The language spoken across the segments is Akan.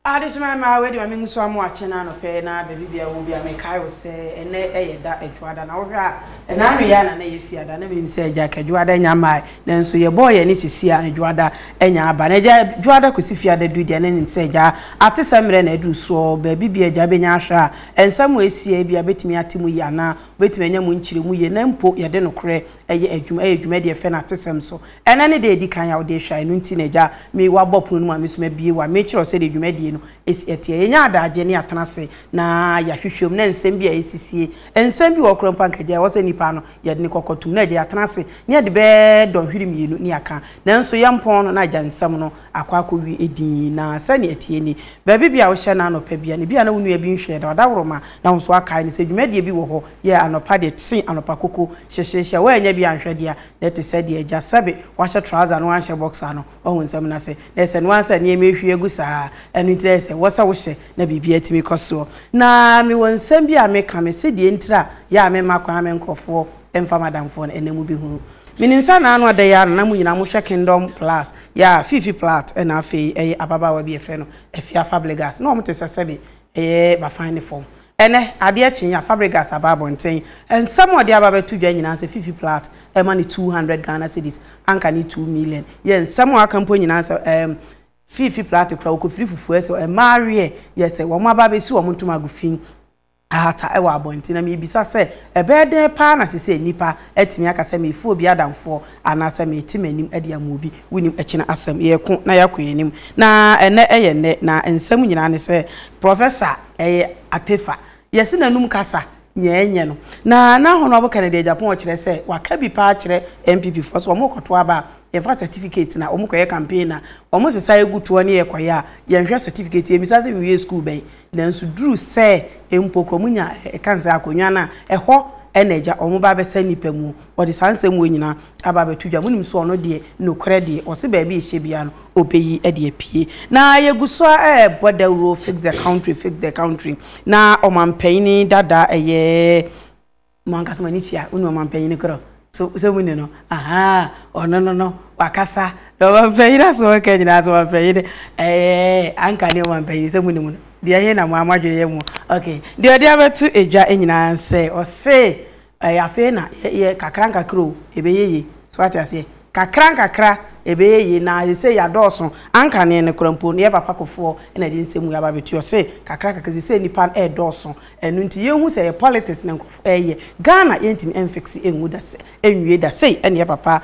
Adishman ma we de me so amu ache na no pe na baby bia wo bia me kai wo se ene eyeda adwada na wo hwa na anu ya na ye fiada na me se eja ka adwada nya mai na nso ye boy ni sisi a adwada enya aba na eja adwada ko si fiada du dia na nim se eja ate samre na adu so baby bia eja benya ahwa ensam esie bia betimi atemu ya na betimi anya mu nchire mu ye na mpo ye de no kre eye adwuma de fe na ate sam so ena ne de edi kan ya wo de hwa enu nti na eja me wa bopun mu ma me so ma bie wa me kiro se de adwuma de esi etie yenya adaje ne atanase na ya hwehwem na nsem bia esisie ensem bi wo krompa nkaje wo se nipa no ye de ne kokotum na je atanase ne de be don hwiri mienu ne aka na nso yampon no na jansam no akwakowi edi na sane etie ni ba bibia wo hye na anopa bia ne bia na wonu abi nhwe da wadawroma na nso aka ne se dwumade bi wo ho ye anopa de tsin anopa koko hyehye wo anya bia nhwe dia na te se de eja sabe wa hye trouser no wa hye boxer no o nsam na se na se no ansa ne emehwie egu saa enu ntre se wosa wo hye na bibia timi koso na me wonsam bia me ka me se de ntra ya me makwa me nkrofo emfa madam phone enemu bi hu mininsa na anu ade ya na mu nyina mo hwe Kingdom Plus ya Fifi Plat na afi ababa wa bi efe no efia Fabregas na o mte sesebe ba fine form ene ade akyin ya Fabregas ababo nten ensam ode ababa tu dwa nyina se Fifi Plat e ma ni 200 Ghana cedis anka ni 2 million ye ensam aka mpo nyina se Fifi Plat kra okofiri fufu ese e marie yes wo ma ba be si wo ntuma agufin ata ewa abonti na me bisa se ebeden pa na sese nipa etimi aka se me fu obi adamfo ana se me timanim ade amobi wonim ekina asem yeko na yakoyenim na ene eyene na ensam nyina ne se professor Atefa yesi nanum kasa nyenye no na hono obokane de Japan o kire se waka bi pa kire MPP for so mo koto aba ye fa certificate na omo koye campaign na omo sesa egutuo ne ye koye a ye hwe certificate ye misase we school ben na nso dru se empokro munya kanza akonwa na eho eneja omo ba be sanipa mu odi sansem wo nyina aba betudwa munim so ono de nokre de o se ba bi ehye bia no opeyi e de apie na yeguso border rule fix the country na omampani dada manka mani tia unu omampani kro so muni no aha no wakasa do omampani so ke nyina so omampani anka ne omampani se muni mu dia he na mu amadwere ye mu okay dia abetu edwa enyina se o se afe na ye kakranka kro ebeyeye so atiase kakra ebeyeye na se ya doso anka ne krampo ne papa kofo na de nsemu ya ba betu o se kakra se nipa doso enu nti ye hu se politics na Ghana yentim enfix enwu da se enwie da se ene papa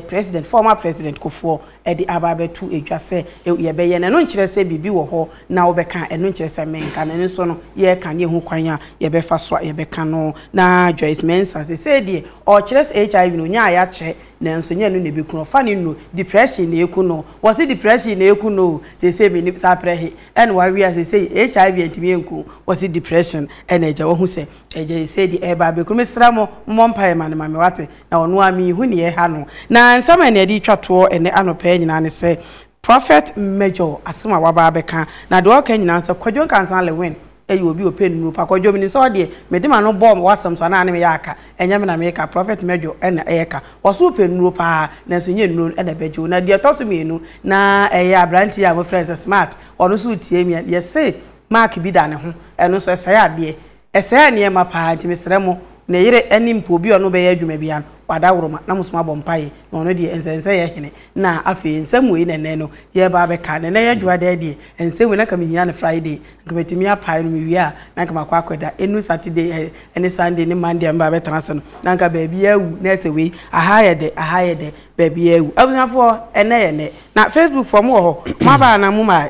president former president kofo de aba betu edwa se ye beye ne no nkire se bibi wo ho na wo beka enu nkire se menka ne nso no ye ka ne hu kwan a ye be fa so ye beka no na Joyce Mensa se de o kire se HIV no nya ya che na nso nya no ne bekuno fa ne no depression na ekuno was it depression na ekuno say me ni saprehe and why we say HIV antimi enku was it depression eja wo hu say eja say di eba be kuma sra mo mpa ma me wate na ono ami hu ne ha no na nsama na di twato ene anopa nyina ne say Prophet Major asema waba beka na de oka nyina say kwadwo kansan le win eyi obi open nu pa kwadwo mi so de medima no bom wasam so na me yaka enyame na me ka Prophet Major ena eyeka oso open nu pa na so nye nu ena bejo na de toso mienu na abranti ya mo friends smart ono so tie mi ye say mark bi da ne ho eno so esaya ade esaya ne ma pa ntimi sremo na yire enim po bi ono be ya adwuma bia wadawroma na musoma bompaye na ono de ensense ye hene na afi ensem we nene no ye ba be ka ne ya dwua da de ensem we na kam hia ne Friday nkametimi apai no mi wia na kam akwakweda enu Saturday ene Sunday ne Monday mba be transe no na nka ba bia wu na ese we aha ye de ba bia wu abunafo ene na Facebook for mo ho maba na mu ma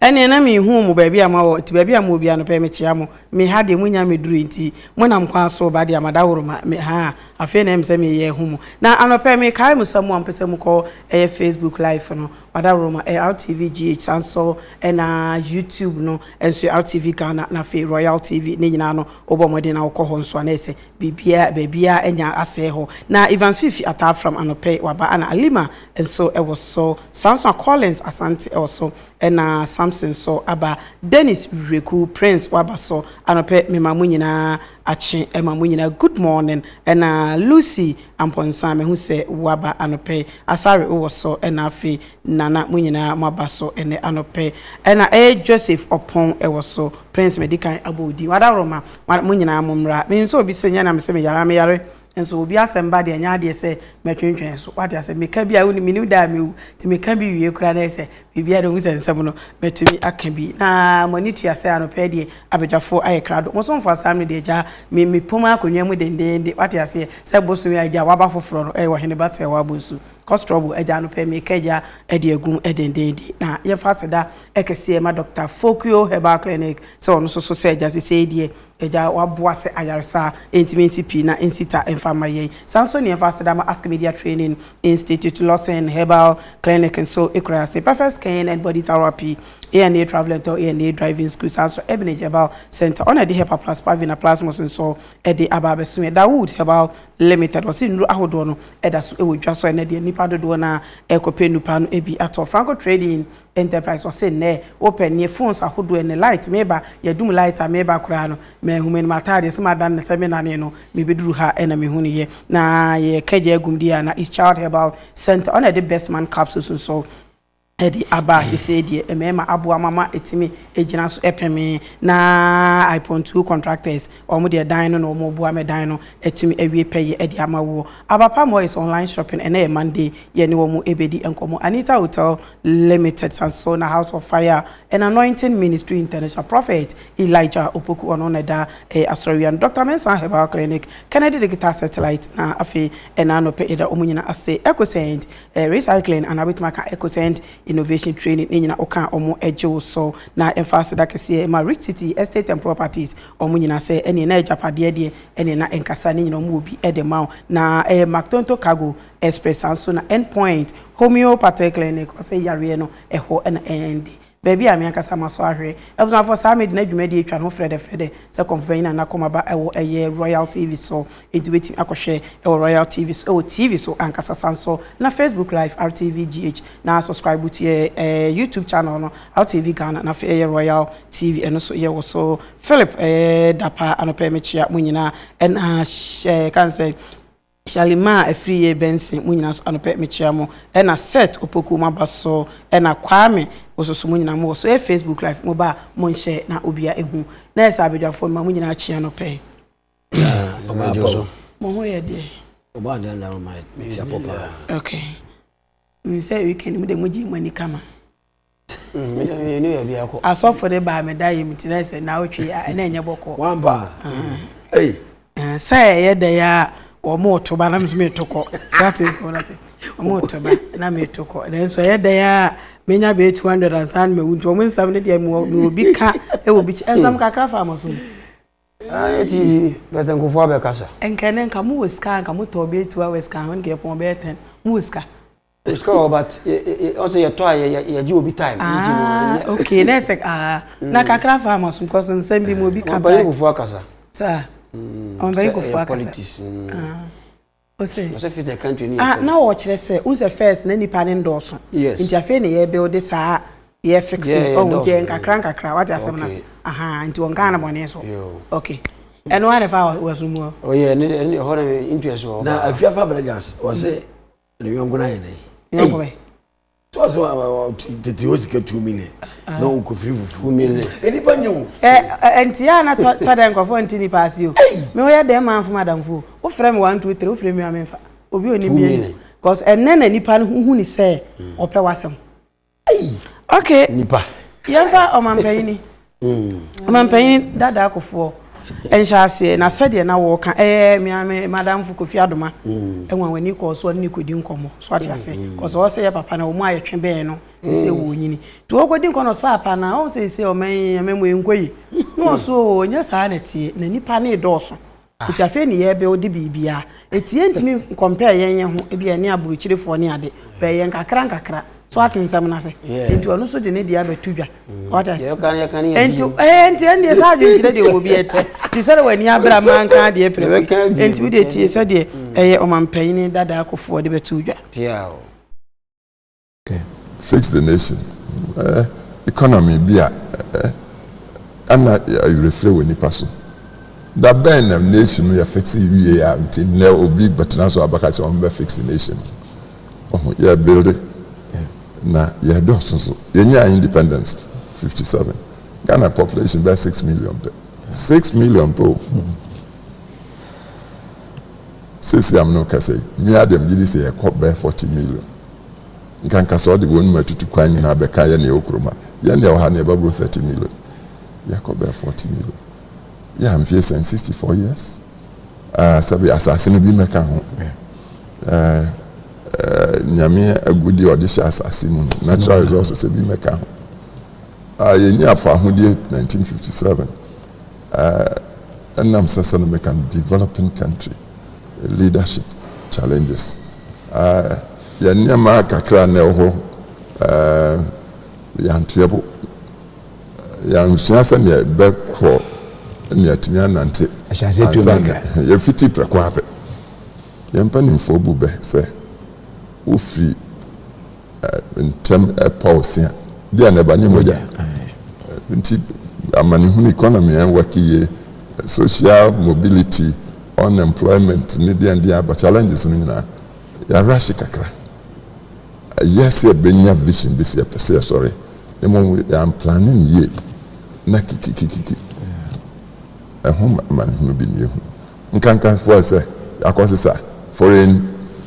ene na mi hu mu baabi amawo ti baabi amawo bia no pe me chia mo me ha de munya me duru nti mo nam kwa so ba de amadaworo ma me ha afi na em se me ye hu mu na anope me kai mu samu ampese mu ko Facebook live no wadaworo ma RTV GH sanso na YouTube no enso RTV Ghana na fe Royal TV ne nyina no obomode na wokọ ho nso na ese bibia enya ase ho na Evans Fifi ata from anope waba ana Alima enso so Samson Collins Asante also na Samson so aba Dennis Reku Prince waba so anope me mamu nyina achi mamu nyina good morning na Lucy Amponsa me hu se waba anope Asare wo so na afi nana mu nyina maba so ene anope na Joseph Opon wo so Prince Medical abodi wada roma mu nyina momra me nso obi senya na me se me yare and so obi asem de anya de se metwentwen so what ase meka bia woni minim da mewu ti meka bi wie kura na se bibia de hu sensem no metumi aka bi na monitor ase anope de abedwafo ayekrado mo so mfa sam de ja me poma akonwa mu dendende what ase se boso ya ja waba foforo no wo hene bate wa bosu cause trouble eja anope meka ja ede agun edendende na ye faseda ekese ma Dr. Fokio Herbal Clinic so no so se eja se de eja waboa se ayaresa intimacy pi na insita Famaye Samson Fasada Ask Media Training Institute Lawson Herbal Clinic and so Ekrase Perfect Skin and Body Therapy A&A Travel and A&A Driving School also Ebony Herbal Center on the Herbal Plus Pavina Plasmos and so Eddie Ababesume Dawood Herbal Limited was in Ahodono Edasu Ewo Jaso and Eddie Nipado Dona Ekope Nupano Ebi Ato Franco Trading Enterprise was in there open near phones ahodo and light meba yadum light meba kurano me human matade sama dan seminar no me beduru ha enemy hunu ye na ye kaje gumdia na is child Herbal Center on the best man capsules so Eddie Abbas said ye emema abu mama etimi ejina so epeme na iPhone 2 contractors omo de dino no omo bu ame dino etimi ewie peye Eddie amawo abapa mo is online shopping ene Monday ye ne omo ebedi enkomo Anita Hotel Limited so na House of Fire and Anointing Ministry International Prophet Elijah Opoku ononeda Asorian Dr. Mensa Herbal Clinic Kennedy Digital Satellite na afi enanope eda omo nyina ase EcoSend recycling and abitmaka EcoSend innovation training nyina oka omo ejo so na emphasis da kese ma Rich City Estate and Properties omo nyina se ene na ejapade de ene na enkasa nyina omo obi edema na Mactonto Cargo Express so na Endpoint Homeopathic Clinic o se yare no eho na end baby ami akasa maso ahwe ebuna for sam de na dwumadi etwa no frede se convener na komaba ewo Royal TV so edubeti akohwe ewo Royal TV so ewo TV so ankasa sanso na Facebook Live RTV GH na subscribe to YouTube channel no RTV Ghana na Royal TV eno so ye so Philip dapa anope mechia munyina en can say Shalima Afriye Benson munyina so anope mechia mo na set opoku mabaso na Kwame ososo munyina mo so Facebook Live mo ba mo share na obia ehu na esa abedwafo ma munyina achia no pe Omajoso mo ho ye de oba de na ma tia popa okay we say we can me moji mani kama me ni ya bia ko aso for the ba me dai mi tina se na otwe ya na enye boko wamba say ye de ya omo otoba na me toko sati ko na se omo otoba na me toko na so ye de ya menya be 200 and san me wunto omo nsam ne de me obi ka e obi ensam kakra fa amaso eti betan ko fo be kasa enkene nka mu weska nka mu to be 2 hours kan won ke pon be 10 mu weska it's called but also your toy ya ji obi time okay next na kakra fa amaso because nsam bi mu obi ka ba ko fo kasa sa on ba ko fo politics Ose fit the country ni na wo kire se unse first na nipa ne ndoso nti afi na ye build saa ye fix on je nkakra what asem na se nti won kana bone so okay eno ane fa wasumu ni ho na interest ho na afia fa belegas o se ni yongo na yene yongo be so the was get 2 million no ko free 2 million eni banyo enti ya na to den ko fo enti ni pass you me wo ye dem man fu madam fu wo frame 1 2 3 wo frame me amfa obi oni mi because enena nipa no hu ni say ope wasem okay nipa yemfa o mampanyini dada akofo enhyase na sede na wo ka mi madam fu Kofi Adoma enwa wani ko so ni kodi nkomo so atiase cause o say papa na o mu ayetwe be no se wo nyini to o kodi nkono so papa na o say o memmo enkoyi no so nya sa na tie na nipa na edoso iti afi ni ye be odi bibia etie ntimi compare yen ho e bia ni aburuchirefo ni ade be yen kakra so atinsam na se enti onu so de ne dia betudwa what is enti enti sa adwe ntire de obi ete ti se wani abra manka de pre enti we de tie se de o mampanyin dada akofo de betudwa okay fix the nation economy bia ana you reflect when nipa so da ben na nation no ya fix you ya until now obi but na so abaka say on be fix the nation ya build it na ya do so yenya independence 57 Ghana population by 6 million 6 million po sisi am no kase me adam gidi say e by 40 million nkanka so de wonu matutu kwan na abeka ya na okroma ya na ha na e babu 30 million ya by 40 million ya am fie 64 years sabi assassin bi meka ho nyame agudi odisha assassin natural resources bi meka ho yenya afa hodie 1957 and I'm saying we can developing country leadership challenges yenya ma kakra na ho yantuebo yansuasa ne bekro ne atimia nante ya fiti prakwa ape yempa ni fo bube se ofi ntem pause dia na banye moja nti amani hu economy and work social mobility unemployment ni dia but challenges ni na ya rashi kakra yes ya benya vision bi se pese sorry emo am planning ye na kiki man hu bi ni hu nkankan for say akosisa foreign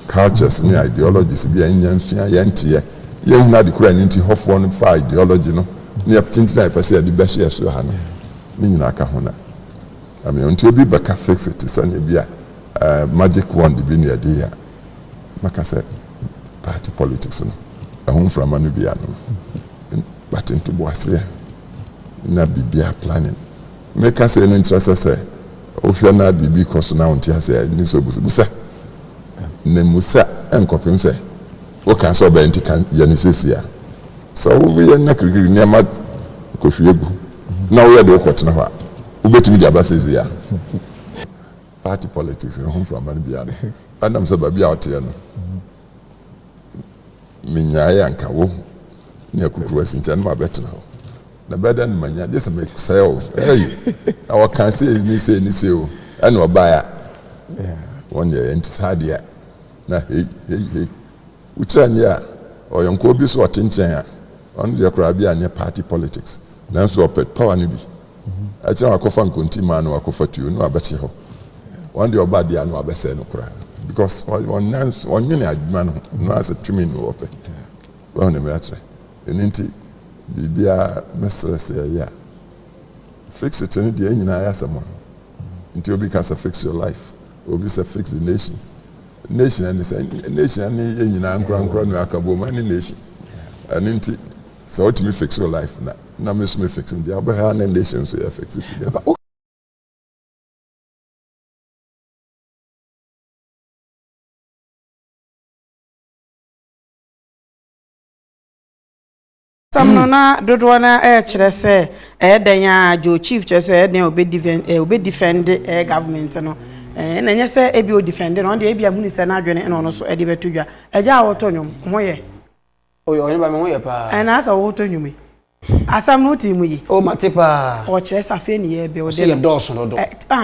cultures ni ideologies bi anya nfia ya ntie ye hu na de kura ni nti hofo no fa ideology no ni aptinti na pese ya di be share so ha no ni nyina aka ho na nti obi baka fix it sane bia magic wand bi ni ade ya maka say party politics no ahun from anu bia no but into boase na bibia planning make us an interest say ohwe na bibi cost na unti say ni so busa ne musa enkopim say o kan so be nti kan ya ni sesia so we ya na kirikiri ni ma ko hwegu na wo ya de okotena ho ubetimi dia basezi ya party politics no from man bia adam so ba bia ote no minyaya nkawo ni akukuru asincha no abetena ho na beda no manya just make sales our can say ni say o and obaya one year antisadia na hey utranya oyonko bi so otenchen a on the kura bia anya party politics na so opet power ni bi acha wakofa nkonti ma no wakofa tuo no abeche ho one day obadi anu abese no kura because one nyene adwuma no as a tumi no ope one me atre eninti bibia mesrese ya fix it any day nyina ya sama nti obi can fix your life obi say fix the nation and say nation ni nyina nkra no akabo man nation eninti so what me fix your life na me so me fix them the other hand nation so you fix it together. Samno na dodo na kire se den ya jo chief kire se den obe defend government no na nye se ebi o defend no de ebi amuni se na adwene no so de betudwa eja awoto nwom hoye oyo ba me hoye pa na asa woto nwumi asam no ti mu yi o matepa o kire sa fe ni ye be o de ye dos no do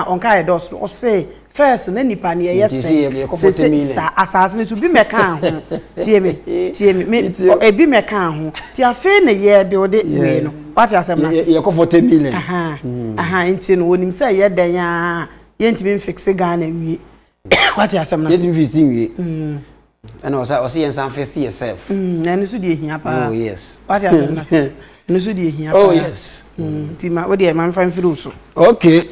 onka ye dos o say first na nipa ne ye se sa asase ne to bi meka ho tie me ebi meka ho ti afe ne ye be o de we no what asem na ye ko 40 million nti no wonim say ye dan ya ye ntimi fix Ghana wie what asem na ye ntimi fix wie and o say yen san fix yourself na no so de hia pa oh yes what asem na no so de hia pa oh yes ti ma wo de man fan firu so okay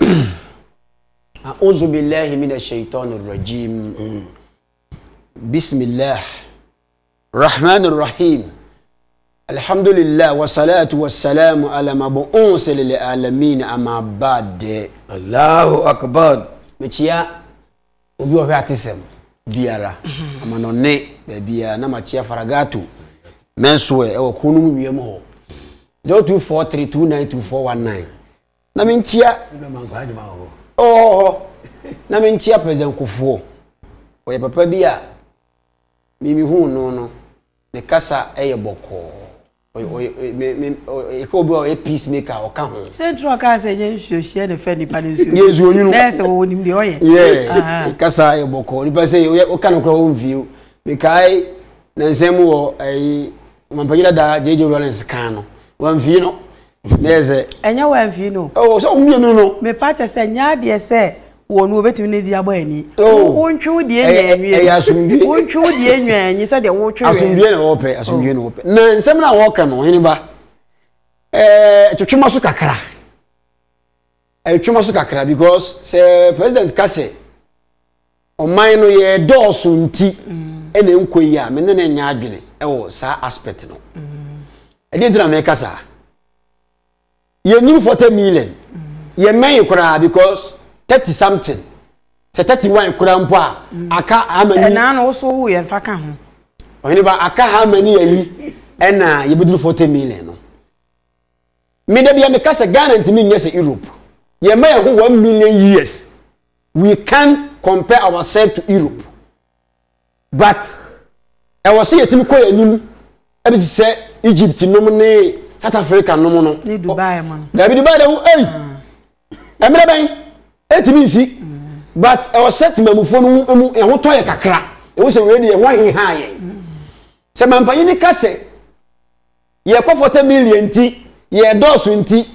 أعوذ بالله من الشيطان الرجيم بسم الله الرحمن الرحيم الحمد لله والصلاة والسلام على مبعوث للعالمين أما بعد الله أكبر متيا obi o hwatisem biara amanone bia na machia faragato mensoe e wokunu nwiem ho 0243292419 na menchia oh na menchia president Kufuor oye papa bia mimi hu no ne kasa eye boko e ko bo e peacemaker o ka ho central ka se yen hye ne fa nipa ne nsuo yesu onyunu na se wo nim de oye yeah kasa e boko ni pese o ka no kro on view me kai na nsem wo ai mampanyira da jeje Rollins kan no wan view no neze enya wan view no oh so mienu no me pa che se nya de se wonu obetimi ne di aba ani wontwe di enyanwie e asumdue wontwe di enyanyi se de wotwe asumdue na wope asumdue na wope na nsem na wo ka no hini ba twetwema so kakra twetwema so kakra because say president kase oman no ye dooso nti ene nkoyi a me ne nya adwene wo sa aspect no e dey na me kasa ye new 40 million ye men kura because 30 something se 31 kura mpo a aka amani na no so wo ye fa ka ho ohini ba aka ha amani yi ena ye beduru 40 million no me da bia me kasa Ghana ntimi nyese Europe ye may ho 1 million years we can compare ourselves to Europe but I was say yetimi koy anim e bi se Egypt no ne South Africa no no ni Dubai man da bi Dubai da eh emre ban etimi nsi but I was set mamufo no e ho to ye kakra e wo se we de ho hin ha ye se mampanyi ni kase ye ko 40 million ti ye doosu nti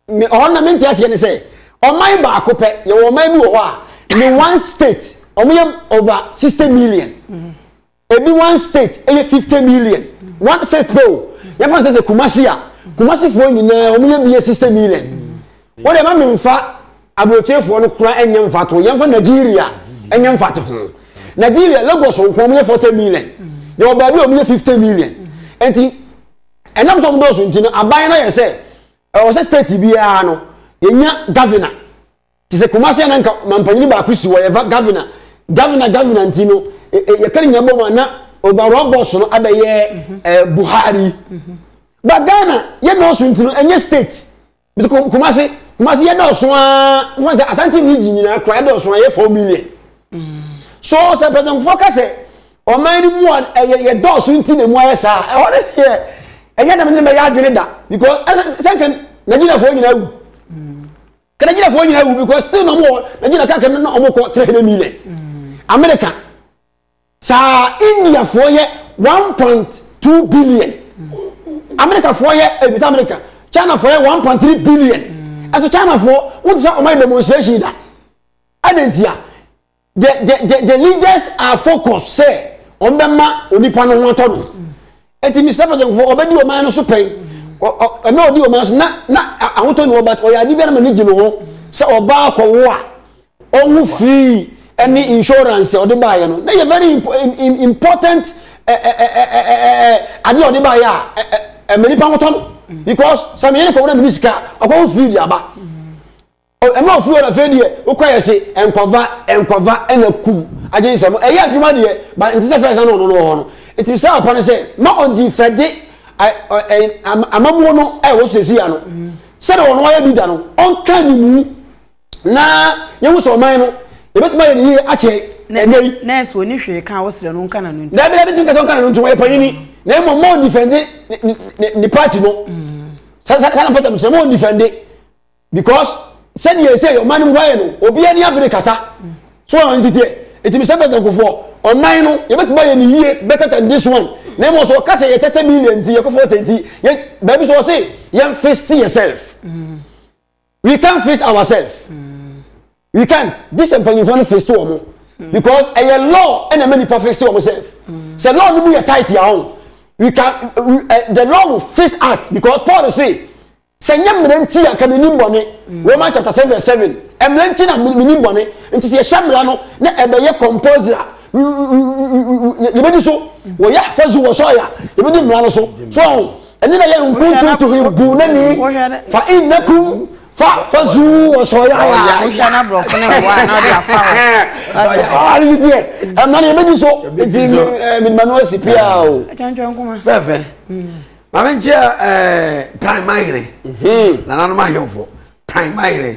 me on na menti ase ne se oman ba akopɛ ye wo man bi wo ho a ni one state omyem over 60 million ebi one state 50 million one state po ye fa se Kumasi fo nyina omyem bi 60 million wo de ma memfa abrochefo no kura enyem fato ye fa Nigeria enyem fato Nigeria Lagos ko omyem 40 million ye wo ba bi omyem 50 million enti enam so mdoso nti no aban no ye se o se state bia no yenya governor ti se Kumasi na nka mampanyini ba akusi wo ye governor nti no ye kare nya bom na overall boss no abaye Buhari ba Ghana ye no so nti no enye state bi Kumasi ye do so a won se Asante region nyina kra do so ye 4 million so se president focus o man ni mu ye do so nti na mu ayesa e ho de enye na me me ya adwene da because second Nigeria fo nyina wu kana Nigeria fo nyina wu because still no more Nigeria ka na omo ko 300 million America sa India fo ye 1.2 billion America fo ye ebita America China fo ye 1.3 billion and China fo what is my demonstration da adentia the leaders are focused say on bema onipa no hoto no enti Mr. President fo obedi o man no so pen na odi o man so na ahoto no but o ya di bia na mani gino ho se oba akwo a onwu free any insurance or the buyer no na very important adi or the buyer many pound ton because some yene ko na minister akwa free di aba e ma free na fe die o kwa yese enkova ena kum agency mo e ya adwuma die but nti se first no ho no it is start upon say ma on the fede amamu no e wo sesi ya no se de ono ya bi da no on kan ni mu na ye wo so man no ebetuma ye ni ache enei nurse woni hwe kan wo sere no kan na no da bi tin ka so kan na no ntu ye panyini na mo defend ni party no sana pata mo mo defend because said ye say your man ngwaye no obi ani abere kasa so on titie it Mr. President Kofo on man no ebetuma ye ni yie better than this one na mo so kasa ye 30 million ti ye ko 40 ye baby so say you face yourself we can't face ourselves we can't this employee for face to omo because a law and a many perfect to ourselves say law no be tight ya own we can the law will face us because Paul say nyamrenti aka menim bone Romans chapter 7 verse 7 emrenti na menim bone nti se shamra no na ebeye composer yebedi so wo ya fazu wo so ya yebedi mra no so eni na ye nkuntu to hibu nani fa innakum fa fazu wo so ya ya na bro fune wa na dia fa ali die amani yebedi so eti mi manuel sipia o chanchon kuma fefe mamenche primary na nanu ma hemfo primary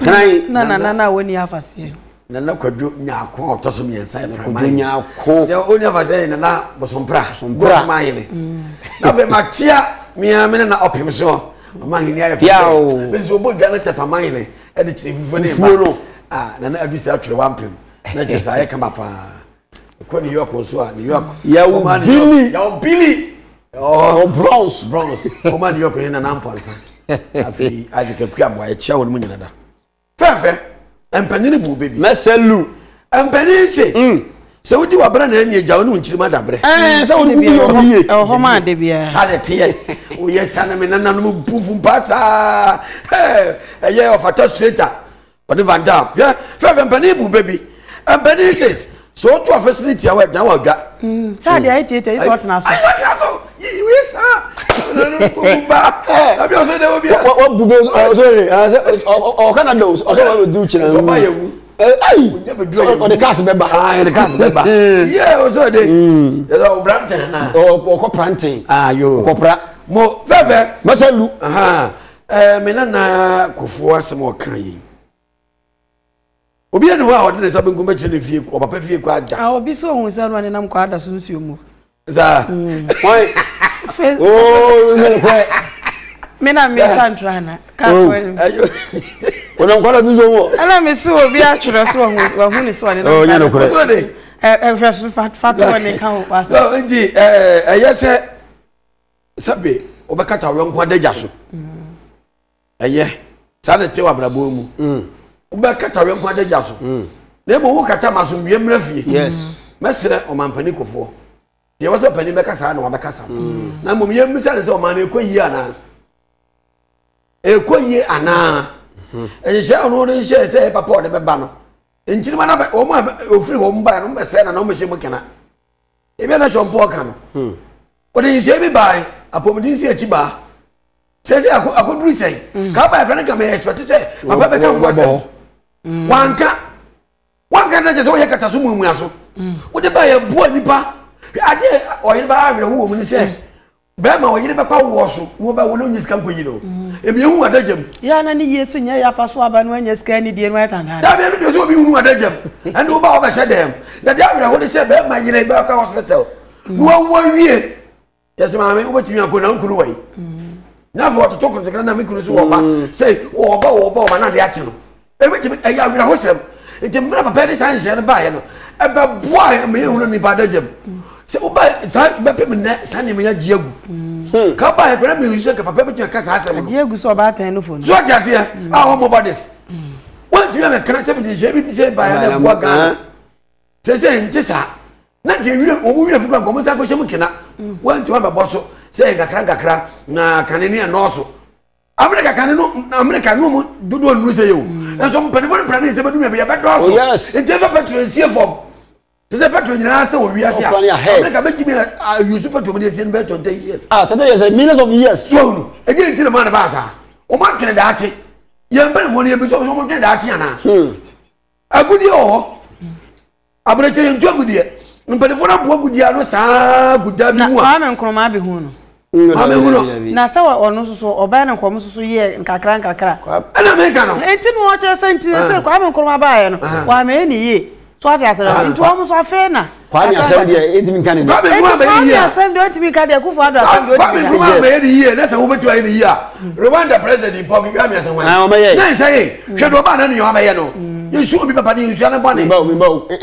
na woni afase Nana Kwadwo Nyako otoso miensa e Kwadwo Nyako. De oni afaze nana bosompra. Mayele. Na be matia me na opim so. Mama hini aye fa. Bezo obo gana tata mayele. E de chire vivo ne ba. Nana abisa atwere wampem. Na chesa aye kama pa. Ko New York so a New York. Ya Billy. Oh, bronze. Oma New York na namponsa. Afi ajike kwa mwa echa wonu nyina da. Fefe. Empanini bu baby. Meselu. Empani se. Se wodi wa bra na anya gya wonu nchirima dabre. Se wodi bu yo yie. Ho ma de bia. Sade tie. O yes sana me nana no bufu mpasa. Eye ofata straighter. Oni Van Dam. Yeah, fefe empani bu baby. Empani se. So to a facility awa dan wa gwa. Sade ai tete is what na so. Ai what na so. Yi sa. Ba. Abi o se de wo bia. What bube sorry. O Canada o so we do china. So ba yewu. Ai. O the cast beba. The cast beba. Yeah, o so de. O Brampton na. O ko planting. Yo. Kopra. Mo fefe. Meselu. Me na Kufuor asem o kan yi. Obi enu wa odene sabe ngumba chile fie ko papa fie ko aja. Obi so hu se no ne nam ko ada so nsuo mu. Za. Why? Oh, no ko. Me na me kantrana. Ka ko. Ayo. Ona nkwala tuzo mo. Ana me se obi atwere so wa hu ni so ne nam. Oh, nya no ko. So de. Hweso fat one kan wa so. So nji yese sabe obekata we nko adaja so. Sa de te wa brabo mu. Obekata we nko adaja so. Na ebo wo kata maso mwie mra fie. Yes. Mesere o mampani Kufuor. Ye wasa pani beka sa na wabeka sa. Na mum ye misa ne se o man ekoyi ana. Ekoyi ana. Eje ono ne she se papa o de beba no. Enchiri mana o ma ofiri ho mba no mbese na no mehye mu kena. Ebe na shompo ka no. O de she bi bai apomdin si achi ba. Se akoduri sei. Ka ba ka na ka me expect se papa beka ho se. Wanka na je so ye kata so mu aso. O de ba ye bo nipa. Ade oyire ba awere wo mu ni se be ma oyire be kwa wo so wo ba wo no nyisika nkoyi no ebi hu adagem ya na ni yesu nya ya paso aba no anya sika ni die no atanda da be no so obi hu adagem and wo ba wo ba shedem na de awere wo ni se be ma yire be kwa hospital no wo wie yes ma me wo betimi akona nkuru wai na fo to ko to na me kunu so wo ba say wo ba na de ache no e betimi e ya awere ho sem e de mra papa de san je no ba ye no e be boy me hu no ni ba adagem se o ba sa be pem ne sa ne me ya giagu ka ba e kwena me use ka papa be tia ka sa asem no giagu so ba tan no fo no so tia se a ho mo bodies what do you me kan se be je bi se ba ya na bua ga se ntisa na ke wire o mu wire fu kwa ko sa ko shemu kina wan ti ma be boso se gakra na kaneni e no so America no mu dudu onu se yo en so mpani fo mpani se be du me be do so e je fa transie form se petrol nyina asa wo wiase a America be gimi use petrol dey say be 20 years 20 years millions of years so no e dey ntine man ba sa o ma twene da ache ye mbele fo ne be so mo twene da ache ana agudi o abreche ntu agudi mbele fo na bo agudi ano sa guda bi mu a ma nkroma be hu no ma me hu no na sa ono so oba na nkom so ye nkakra ana me ka no enti no o che senti se kwa ma nkroma ba ye no wa me ni ye so ati asere ntu o so afa na kwa mi asem de entimi kan ni kwa me kuma be yi ya asem de entimi kan de Kufuor ado asem de kwa me kuma be yi ye na se wo betu ayi ni ya Rwanda president Paul Kagame asem wa na say hwe do ba na ni yo ba ye no yesu obi papa ni yesu na bone mi ba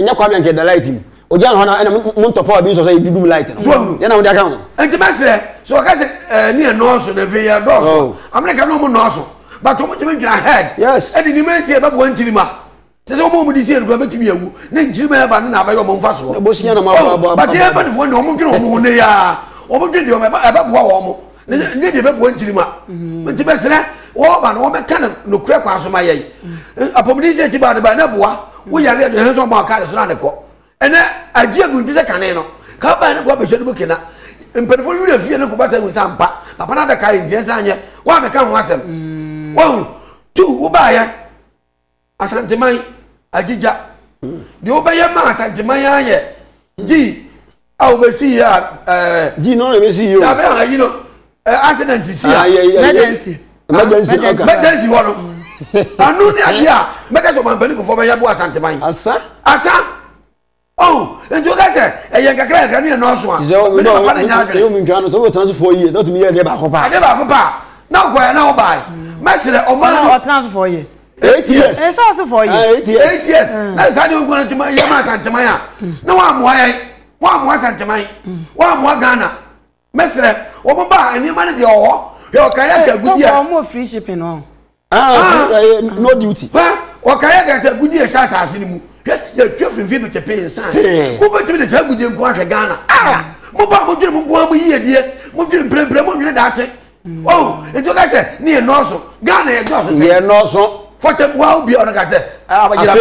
nya kwa mi nke da light mi o jan ho na mo ntopo bi so say dudum light no ya na wo de aka ho enti mesre so ka se ni no so na ve ya do so America no mo no so but o mo timi dra head yes e di ni mensi e ba bo nchirima se so mo di se do betimi awu na nchirima e ba na ba yo mo mfa so bo sinya na ma but e ba ni fo ni o mo dwene o mo ne ya o mo dwene o ba bo wo mo ne de be bo nchirima enti mesre wo ba no be kan no kura kwa so ma ye apomni se ti ba de ba na boa wo ya le de so ma ka de so na de ko ene agia gu ntise kane no ka ba ne ko be hwedu bukina mpenfo wi fie ne ko ba sa hu sampa papa na be ka ndie sa anye wa be ka ho asem wo tu wo ba ya asanteman agija de wo ba ya ma asanteman ya ye ji a wo be si ya ji no be si yo da be ha yi no accident si ya emergency wo no anu ni agia meka so man panic for be ya bo asanteman asa oh nti o ka se eye kakra kakra ne no so a me no papa na nya adwene yo mi ntwa no so we tena so 4 years not me ye de ba ko pa ade ba ko pa na ko ya na o bai mesere o man no transfer 4 years 8 years e so 4 years 8 years na sa de ngona tuma ye ma asanteman a na wa mo ayi wa mo asanteman wa mo Ghana mesere o mo ba ani ma ne de o yo ka ya ta gudi a mo free shipping no no duty o ka ya ta gudi e sha sa ni mu ya twa finfi do tepe insan mo ba tumi de sa gudi nko ahwe Ghana mo ba mo dwene mo nko am yi edie mo dwene prempre mo nwene da ache oh ejo ka se ni e no so Ghana e do so se ye no so fortem wa obi ona ka se abajira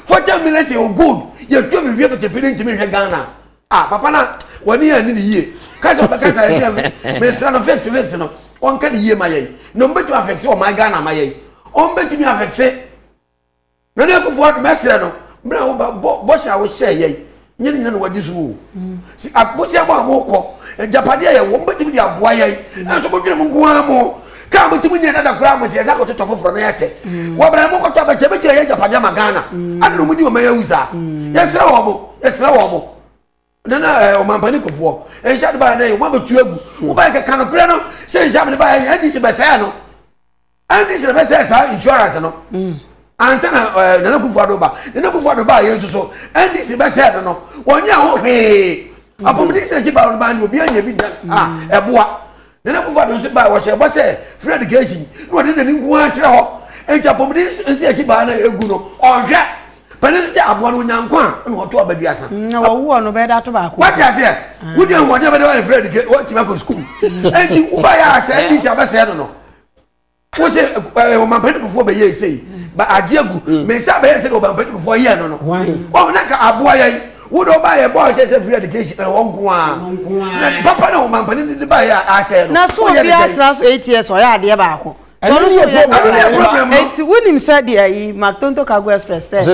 fortem million se o good ya twa finfi do tepe ntimi hwe Ghana papa na wani ya ni yie ka se ba ka se ya me sra no fix no on ka ni yie ma ye no mbetumi afexe o my Ghana ma ye on betumi afexe na ne akufo adu mesere no bra wo bo sha wo share ye nyina no wadi so si abosi abo amoko japade ye wo mbetimi di aboa ye na so bodwene mo nko amo ka mbetimi nyina da kura mo se ya ko to foforo na ya che wo bra mo ko to ba che be ye japade ma Ghana adu no mudi o ma ya uza yesra wo mo nana o mampani kofo en sha de ba na ye wo betu egu wo ba ke kan kure no se sha me ba ye ndisi be sa no ndisi be sa insurance no ansa na nana kufu adoba ye so ndc be said no wonya ho hwe apomdi se jiba no ba ni obi anya bi da eboa nana kufu ado so ba wo she bo se free education no de nani nku a kire ho enja apomdi se jiba na egu no onhwe pene se aboa no nyanko a no to abaduasa na wo no be da to ba ko what ya say wudi en wode be de free education what ti make school enji uba ya se ndc be said no wo se o mampani kofo be ye sei ba ajiegu me sa be say o mampani kofo ye no oh na ka aboa ye wo do ba ye boy say free education e won ko a na papa na o mampani de ba ye a say no na so bi atra so 8 years o ya ade ba ko problem enti wonim say de ayi Mactonto Cargo Express say